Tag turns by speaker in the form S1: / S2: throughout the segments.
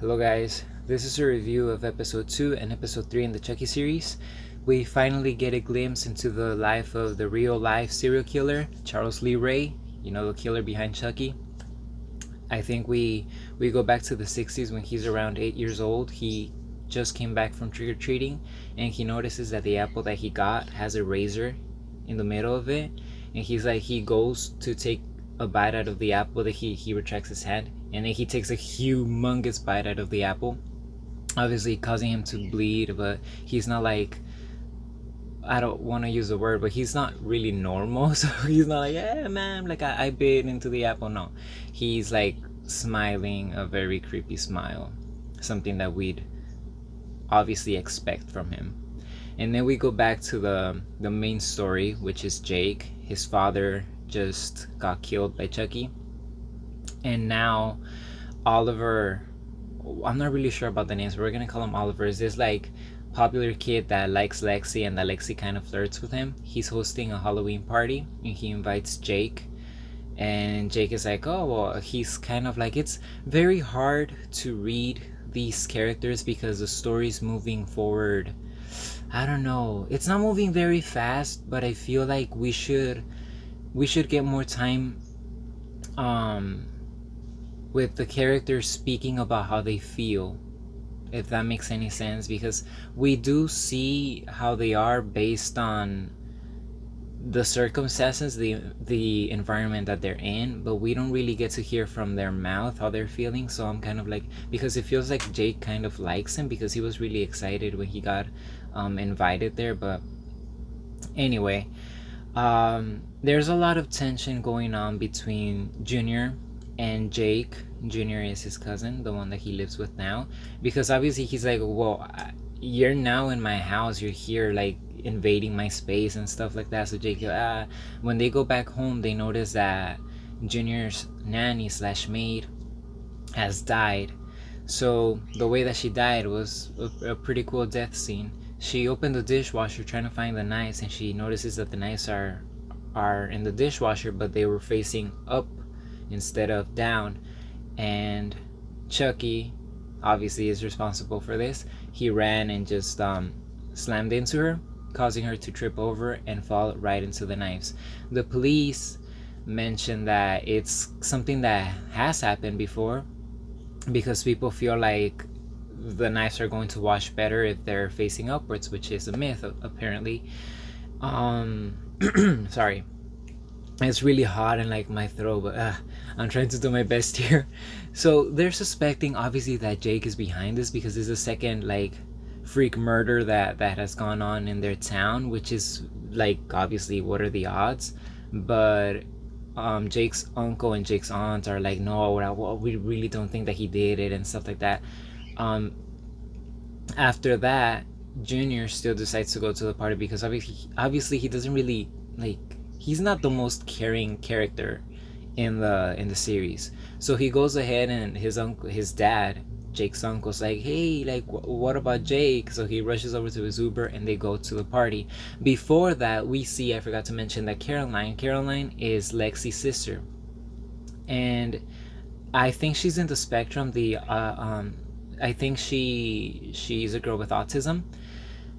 S1: Hello guys, this is a review of episode 2 and episode 3 in the Chucky series. We finally get a glimpse into the life of the real life serial killer, Charles Lee Ray, the killer behind Chucky. I think we go back to the 60s when he's around 8 years old. He just came back from trick-or-treating and he notices that the apple that he got has a razor in the middle of it, and he goes to take a bite out of the apple, that he retracts his hand, and then he takes a humongous bite out of the apple, obviously causing him to bleed. But he's not like, I don't want to use the word, but he's not really normal. So he's not like, yeah man, like I bit into the apple. No, he's like smiling a very creepy smile, something that we'd obviously expect from him. And then we go back to the main story, which is Jake. His father just got killed by Chucky, and now Oliver, I'm not really sure about the names, but we're gonna call him Oliver, is this like popular kid that likes Lexy and that Lexy kind of flirts with him. He's hosting a Halloween party and he invites Jake, and Jake is like, oh well, he's kind of like, it's very hard to read these characters because the story's moving forward. I don't know, it's not moving very fast, but I feel like we should get more time with the characters speaking about how they feel, if that makes any sense, because we do see how they are based on the circumstances, the environment that they're in, but we don't really get to hear from their mouth how they're feeling. So I'm kind of like, because it feels like Jake kind of likes him because he was really excited when he got invited there. But anyway, there's a lot of tension going on between Junior and Jake. Junior is his cousin, the one that he lives with now, because obviously he's like, well, you're now in my house, you're here like invading my space and stuff like that. So Jake, when they go back home, they notice that Junior's nanny slash maid has died. So the way that she died was a pretty cool death scene. She opened the dishwasher trying to find the knives, and she notices that the knives are in the dishwasher, but they were facing up instead of down. And Chucky obviously is responsible for this. He ran and just slammed into her, causing her to trip over and fall right into the knives. The police mentioned that it's something that has happened before, because people feel like the knives are going to wash better if they're facing upwards, which is a myth apparently. Sorry, it's really hot in like my throat, but I'm trying to do my best here. So they're suspecting obviously that Jake is behind this, because this is the second like freak murder that has gone on in their town, which is like, obviously, what are the odds? But Jake's uncle and Jake's aunt are like, no, we really don't think that he did it and stuff like that. After that, Junior still decides to go to the party because obviously he doesn't really like, he's not the most caring character in the series. So he goes ahead, and his dad, Jake's uncle's like, hey, like what about Jake? So he rushes over to his Uber and they go to the party. Before that, we see, I forgot to mention that Caroline is Lexy's sister, and I think she's in the spectrum. I think she's a girl with autism.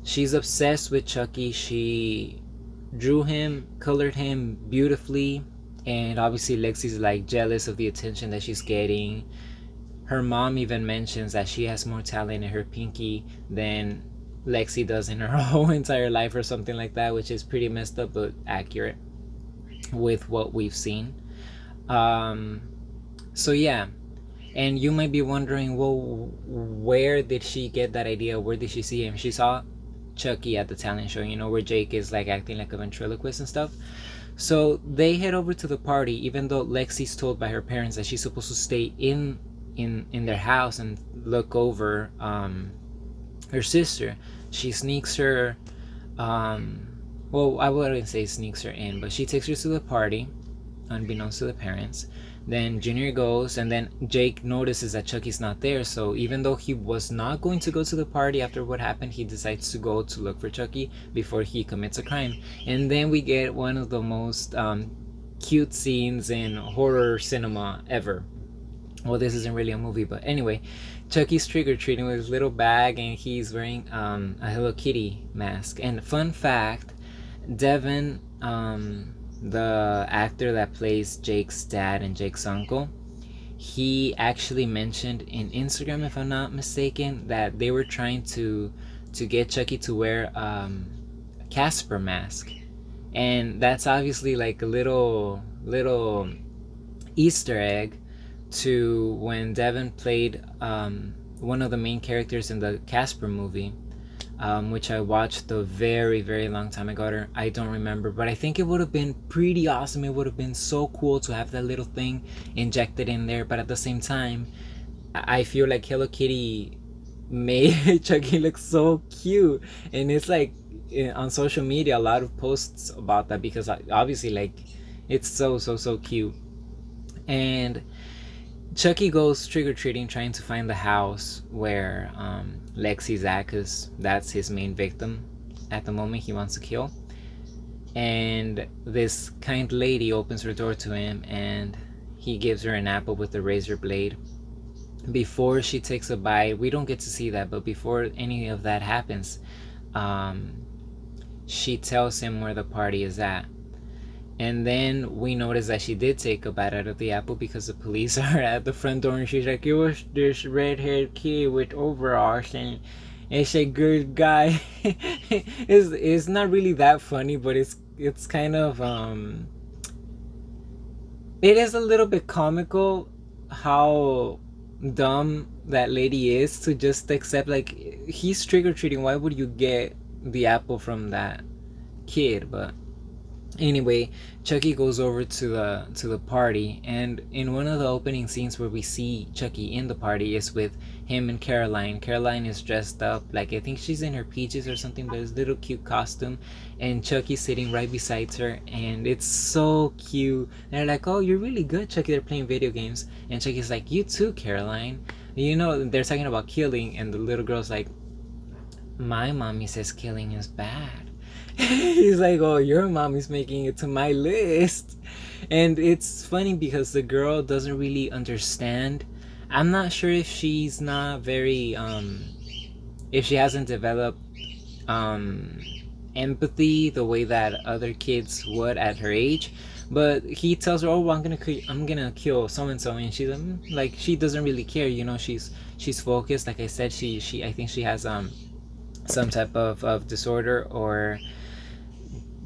S1: She's obsessed with Chucky. She drew him, colored him beautifully, and obviously Lexy's like jealous of the attention that she's getting. Her mom even mentions that she has more talent in her pinky than Lexy does in her whole entire life, or something like that, which is pretty messed up but accurate with what we've seen. So yeah, and you might be wondering, well, where did she get that idea? Where did she see him? She saw Chucky at the talent show, where Jake is like acting like a ventriloquist and stuff. So they head over to the party, even though Lexy's told by her parents that she's supposed to stay in their house and look over her sister. She sneaks her, well, I wouldn't say sneaks her in, but she takes her to the party unbeknownst to the parents. Then Junior goes, and then Jake notices that Chucky's not there. So even though he was not going to go to the party after what happened, he decides to go to look for Chucky before he commits a crime. And then we get one of the most cute scenes in horror cinema ever. Well, this isn't really a movie, but anyway, Chucky's trick-or-treating with his little bag, and he's wearing a Hello Kitty mask. And fun fact, Devon, the actor that plays Jake's dad and Jake's uncle, he actually mentioned in Instagram, if I'm not mistaken, that they were trying to get Chucky to wear a Casper mask. And that's obviously like a little Easter egg to when Devon played one of the main characters in the Casper movie, which I watched a very, very long time ago. I don't remember, but I think it would have been pretty awesome. It would have been so cool to have that little thing injected in there, but at the same time, I feel like Hello Kitty made Chucky look so cute, and it's like on social media a lot of posts about that because obviously like it's so cute. And Chucky goes trick-or-treating trying to find the house where Lexy's at, because that's his main victim at the moment he wants to kill. And this kind lady opens her door to him, and he gives her an apple with a razor blade. Before she takes a bite, we don't get to see that, but before any of that happens, she tells him where the party is at. And then we notice that she did take a bite out of the apple because the police are at the front door, and she's like, it was this red-haired kid with overalls, and it's a good guy. It's not really that funny, but it's kind of it is a little bit comical how dumb that lady is to just accept, like, he's trick-or-treating, why would you get the apple from that kid? But anyway, Chucky goes over to the party, and in one of the opening scenes where we see Chucky in the party is with him and Caroline. Caroline is dressed up like, I think she's in her PJs or something, but it's a little cute costume, and Chucky's sitting right beside her, and it's so cute. They're like, oh, you're really good, Chucky. They're playing video games, and Chucky's like, you too, Caroline. You know, they're talking about killing, and the little girl's like, my mommy says killing is bad. He's like, oh, your mommy's making it to my list. And it's funny because the girl doesn't really understand. I'm not sure if she's not very if she hasn't developed empathy the way that other kids would at her age, but he tells her, oh, I'm gonna kill so and so, and she's like, she doesn't really care, you know. She's focused. Like I said, she I think she has some type of disorder or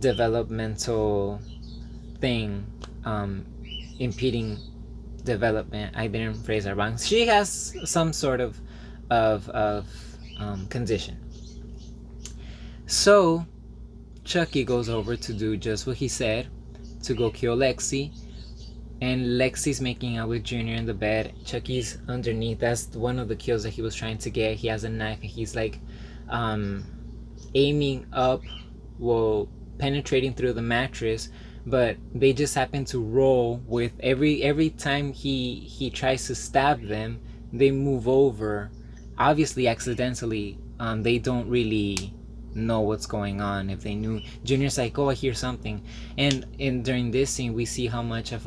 S1: developmental thing impeding development. I didn't phrase that wrong. She has some sort of condition. So Chucky goes over to do just what he said, to go kill Lexy, and Lexy's making out with Junior in the bed. Chucky's underneath. That's one of the kills that he was trying to get. He has a knife, and he's like aiming up, well, penetrating through the mattress, but they just happen to roll with every time he tries to stab them, they move over, obviously accidentally. They don't really know what's going on. If they knew, Junior's like, oh, I hear something. And during this scene we see how much of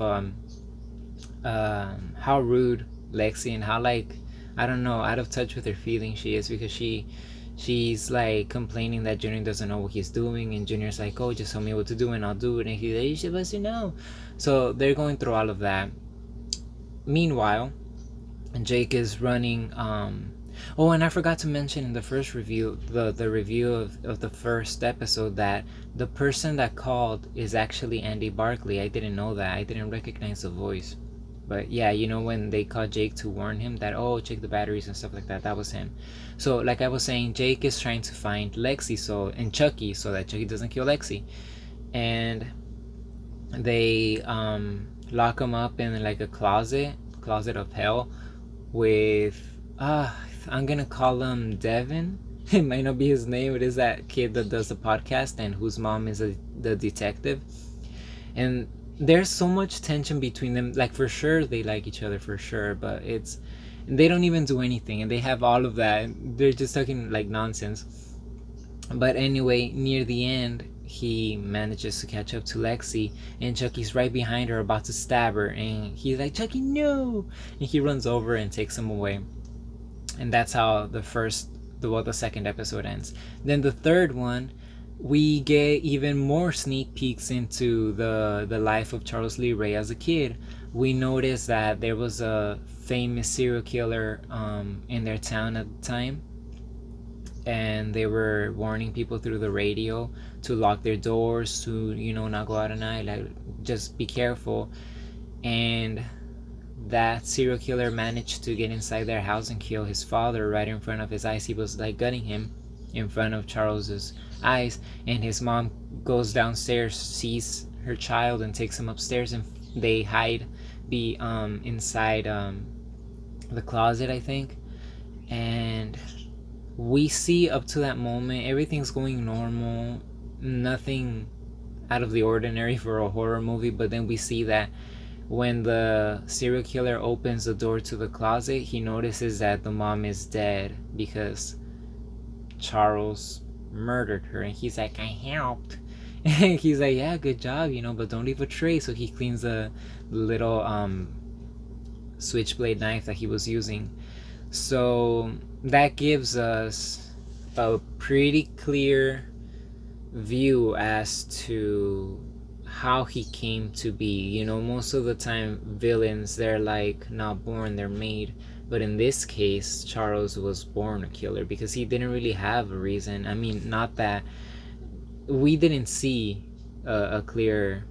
S1: how rude Lexy and how, like, I don't know, out of touch with her feelings she is, because she's like complaining that Junior doesn't know what he's doing, and Junior's like, oh, just tell me what to do and I'll do it, and he's like, you should let you know. So they're going through all of that. Meanwhile, Jake is running. Oh, and I forgot to mention in the first review, the review of the first episode, that the person that called is actually Andy Barkley. I didn't know that. I didn't recognize the voice. But yeah, you know, when they called Jake to warn him that, oh, check the batteries and stuff like that, that was him. So like I was saying, Jake is trying to find Lexy and Chucky, so that Chucky doesn't kill Lexy. And they lock him up in like a closet of hell with I'm gonna call him Devon. It might not be his name. It is that kid that does the podcast and whose mom is the detective. And there's so much tension between them. Like, for sure they like each other, for sure, but they don't even do anything, and they have all of that. They're just talking like nonsense. But anyway, near the end, he manages to catch up to Lexy, and Chucky's right behind her, about to stab her, and he's like, Chucky, no! And he runs over and takes him away. And that's how the second episode ends. Then the third one, we get even more sneak peeks into the life of Charles Lee Ray as a kid. We noticed that there was a famous serial killer in their town at the time, and they were warning people through the radio to lock their doors, to not go out at night, like just be careful. And that serial killer managed to get inside their house and kill his father right in front of his eyes. He was like gunning him in front of Charles's eyes, and his mom goes downstairs, sees her child, and takes him upstairs, and they hide inside the closet, I think. And we see up to that moment everything's going normal, nothing out of the ordinary for a horror movie. But then we see that when the serial killer opens the door to the closet, he notices that the mom is dead because Charles murdered her, and he's like, I helped. And he's like, yeah, good job, but don't leave a trace. So he cleans the little switchblade knife that he was using. So that gives us a pretty clear view as to how he came to be. Most of the time villains, they're like not born, they're made. But in this case, Charles was born a killer because he didn't really have a reason. I mean, not that we didn't see a clear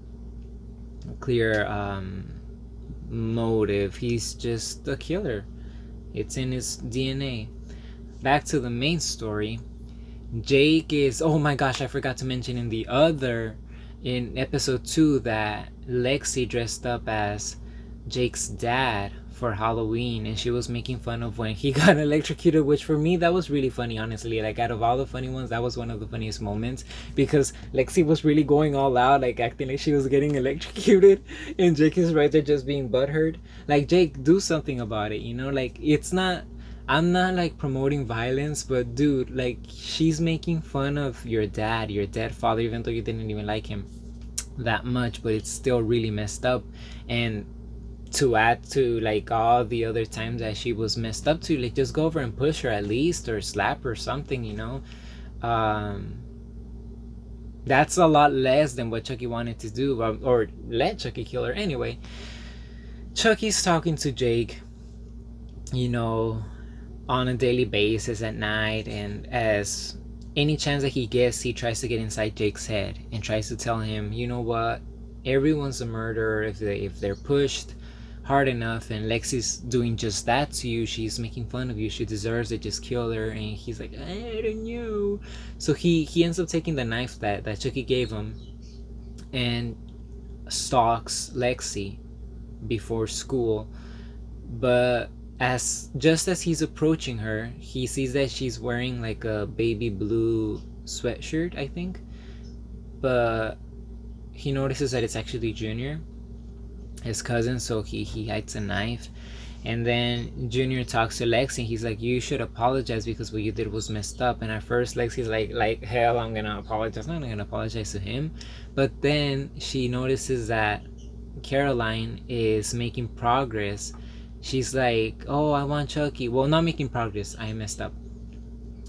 S1: motive. He's just a killer. It's in his DNA. Back to the main story. Jake is, oh my gosh, I forgot to mention in episode 2 that Lexy dressed up as Jake's dad for Halloween, and she was making fun of when he got electrocuted, which for me, that was really funny, honestly. Like, out of all the funny ones, that was one of the funniest moments, because Lexy was really going all out, like acting like she was getting electrocuted, and Jake is right there just being butthurt. Like, Jake, do something about it, like, it's not, I'm not like promoting violence, but dude, like, she's making fun of your dead father, even though you didn't even like him that much, but it's still really messed up. And to add to like all the other times that she was messed up to, like, just go over and push her at least, or slap her or something, that's a lot less than what Chucky wanted to do, or let Chucky kill her. Anyway, Chucky's talking to Jake, on a daily basis at night, and as any chance that he gets, he tries to get inside Jake's head and tries to tell him, you know what, everyone's a murderer if they're pushed hard enough, and Lexi's doing just that to you. She's making fun of you. She deserves it. Just kill her. And he's like, I don't know. So he ends up taking the knife that Chucky gave him and stalks Lexy before school. But just as he's approaching her, he sees that she's wearing like a baby blue sweatshirt, I think. But he notices that it's actually Junior, his cousin, so he hides a knife. And then Junior talks to Lexy. He's like, you should apologize because what you did was messed up. And at first Lexy's like hell, I'm gonna apologize. I'm not gonna apologize to him. But then she notices that Caroline is making progress. She's like, oh, I want Chucky. Well, not making progress, I messed up.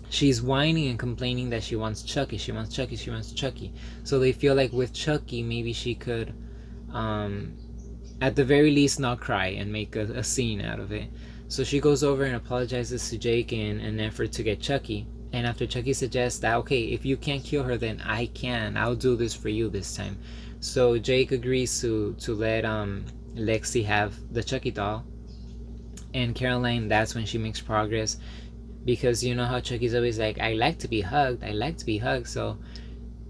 S1: She's whining and complaining that she wants Chucky. She wants Chucky. She wants Chucky. So they feel like with Chucky, maybe she could at the very least not cry and make a scene out of it. So she goes over and apologizes to Jake in an effort to get Chucky. And after Chucky suggests that, okay, if you can't kill her, then I can. I'll do this for you this time. So Jake agrees to let Lexy have the Chucky doll. And Caroline, that's when she makes progress, because you know how Chucky's always like, I like to be hugged. So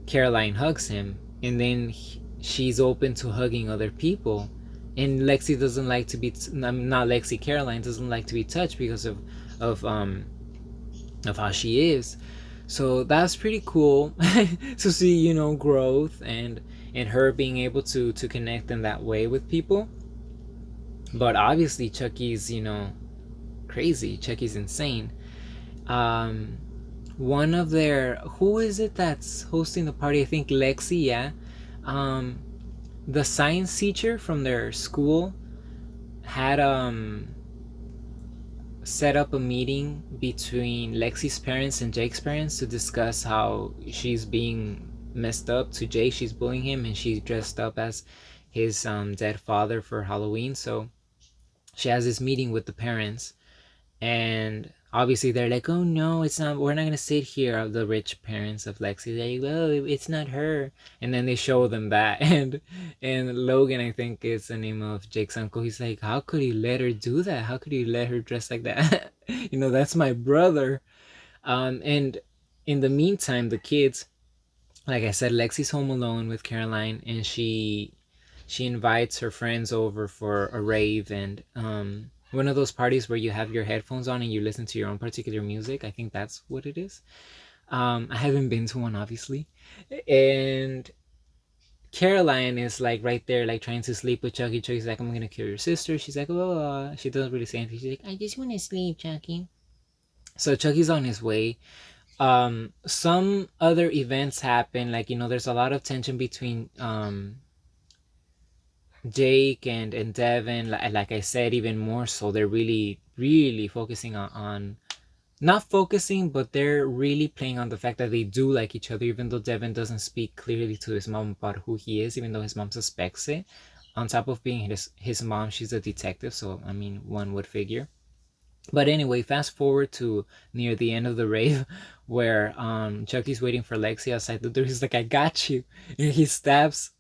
S1: Caroline hugs him, and then she's open to hugging other people. And Lexy doesn't like to be not Lexy, Caroline doesn't like to be touched because of how she is. So that's pretty cool to see, growth and her being able to connect in that way with people. But obviously Chucky's, crazy. Chucky's insane. One of their, who is it that's hosting the party? I think Lexy, yeah. The science teacher from their school had set up a meeting between Lexy's parents and Jake's parents to discuss how she's being messed up to Jake. She's bullying him, and she's dressed up as his dead father for Halloween. So she has this meeting with the parents, and obviously they're like, "Oh no, it's not. We're not gonna sit here." The rich parents of Lexy, they're like, "Oh, it's not her." And then they show them that, and Logan, I think is the name of Jake's uncle. He's like, "How could he let her do that? How could he let her dress like that? That's my brother." And in the meantime, the kids, like I said, Lexi's home alone with Caroline, and she invites her friends over for a rave, and one of those parties where you have your headphones on and you listen to your own particular music. I think that's what it is. I haven't been to one, obviously. And Caroline is like right there, like trying to sleep with Chucky. Chucky's like, "I'm gonna kill your sister." She's like, "Oh," she doesn't really say anything. She's like, "I just want to sleep, Chucky." So Chucky's on his way. Some other events happen, like, there's a lot of tension between Jake and Devon. Like I said, even more so, they're really really focusing on not focusing, but they're really playing on the fact that they do like each other, even though Devon doesn't speak clearly to his mom about who he is, even though his mom suspects it. On top of being his mom, she's a detective, so I mean, one would figure. But anyway, fast forward to near the end of the rave, where Chucky's waiting for Lexy outside the door. He's like, "I got you," and he stabs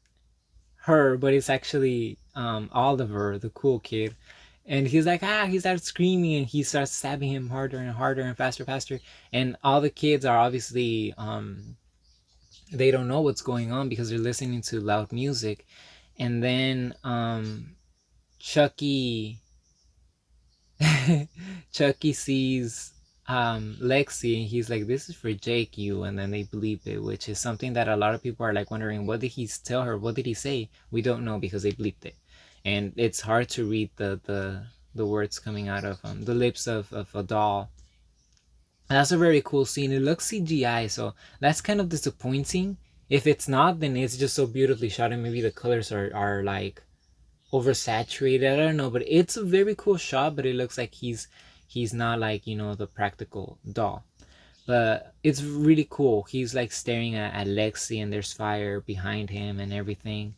S1: her, but it's actually Oliver, the cool kid. And he's like, ah, he starts screaming, and he starts stabbing him harder and harder and faster, faster. And all the kids are obviously, they don't know what's going on because they're listening to loud music. And then Chucky, Chucky sees Lexy, and he's like, "This is for Jake, you." And then they bleep it, which is something that a lot of people are like wondering, what did he tell her? What did he say? We don't know because they bleeped it, and it's hard to read the words coming out of the lips of a doll. That's a very cool scene. It looks CGI, so that's kind of disappointing. If it's not, then it's just so beautifully shot, and maybe the colors are like oversaturated. I don't know, but it's a very cool shot. But it looks like he's not like, the practical doll. But it's really cool. He's like staring at Lexy, and there's fire behind him and everything.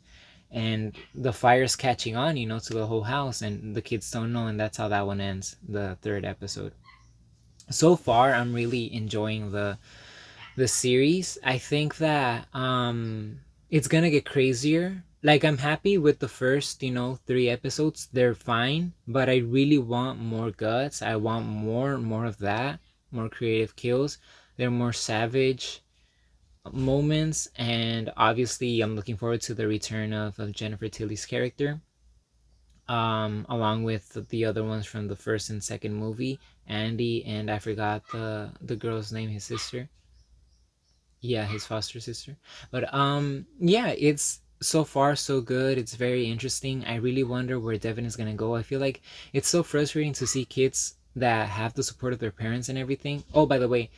S1: And the fire's catching on, to the whole house, and the kids don't know, and that's how that one ends, the third episode. So far, I'm really enjoying the series. I think that it's gonna get crazier. Like, I'm happy with the first, 3 episodes. They're fine, but I really want more guts. I want more of that, more creative kills. They're more savage moments, and obviously I'm looking forward to the return of Jennifer Tilly's character. Along with the other ones from the first and second movie, Andy, and I forgot the girl's name, his sister. Yeah, his foster sister. But yeah, it's so far so good. It's very interesting. I really wonder where Devin is gonna go. I feel like it's so frustrating to see kids that have the support of their parents and everything. Oh, by the way,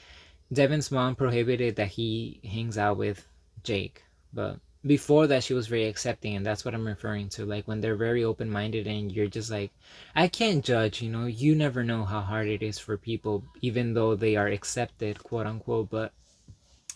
S1: Devin's mom prohibited that he hangs out with Jake, but before that she was very accepting, and that's what I'm referring to. Like, when they're very open-minded and you're just like, I can't judge, you never know how hard it is for people, even though they are accepted, quote unquote. But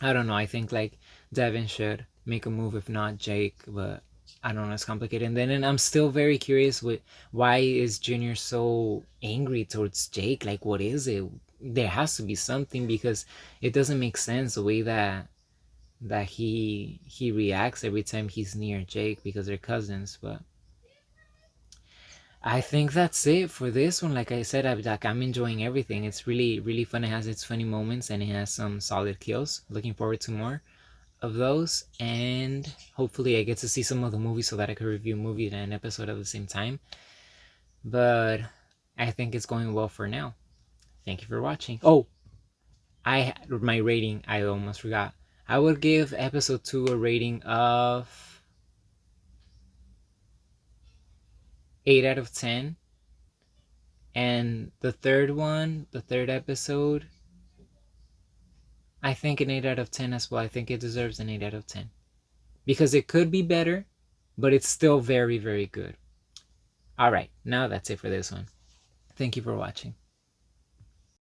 S1: I don't know. I think like Devin should make a move, if not Jake. But I don't know. It's complicated. And then I'm still very curious with why is Junior so angry towards Jake? Like, what is it? There has to be something, because it doesn't make sense the way that he reacts every time he's near Jake, because they're cousins. But I think that's it for this one. Like I said, I'm enjoying everything. It's really really fun. It has its funny moments, and it has some solid kills. Looking forward to more of those, and hopefully I get to see some of the movies so that I can review a movie and an episode at the same time. But I think it's going well for now. Thank you for watching. Oh, my rating, I almost forgot. I would give episode 2 a rating of 8 out of 10, and the third episode, I think an 8 out of 10 as well. I think it deserves an 8 out of 10, because it could be better, but it's still very very good. All right, now that's it for this one. Thank you for watching.